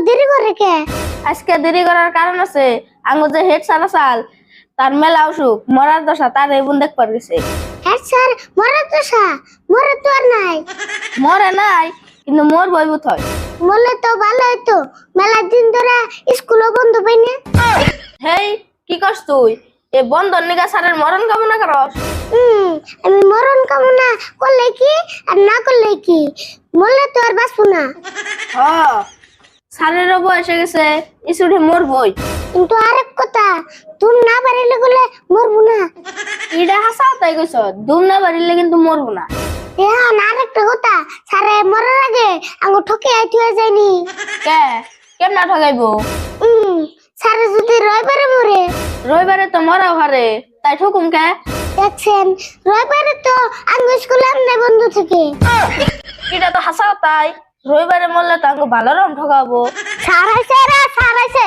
দেরি করে কে? আজকে দেরি করার কারণ আছে, আঙ্গু যে হেড সারা সাল তার মেলা অসুখ মরার দশা তার এই বোন দেখবার গেছে। হ্যাঁ স্যার, মরে তো মরে তো আর নাই। মরে নাই কিন্তু মোর বইবুত হয়। বললে তো ভালো হইতো, মেলা দিন ধরে স্কুলও বন্ধ পাই না। হেই কি করছ তুই? এ বন্ধন নিগা স্যারের মরণ কামনা করস? আমি মরণ কামনা করলে কি আর না করলে কি, মরলে তো আর বাঁচবো না। হ, স্যারেরও বয়স হয়ে গেছে, ইসুড়ে মোর বই। কিন্তু আরেক কথা, তুমি না পারিলে বলে মরবো না। ইডা হাসা তাই কইছ, দুম না বাড়িলে কিন্তু মরবো না। হ্যাঁ, আরেকটা কথা, স্যারে মরার আগে আঙ্গু ঠকে আইতে হয়ে যায়নি। কে কেমনা ঠগাইবো? স্যারে যদি রবিবারে মরে? রবিবারে তো মরাও হারে, তাই ঠকুম কে? দেখছেন, রবিবারে তো আঙ্গু স্কুলে আমনে বন্ধ থেকে। এটা তো হাসা তাই, রবিবারে মরলে তো আঙ্গু ভালো রকম ঠকাবো। স্যার আইছে রে, স্যার আইছে।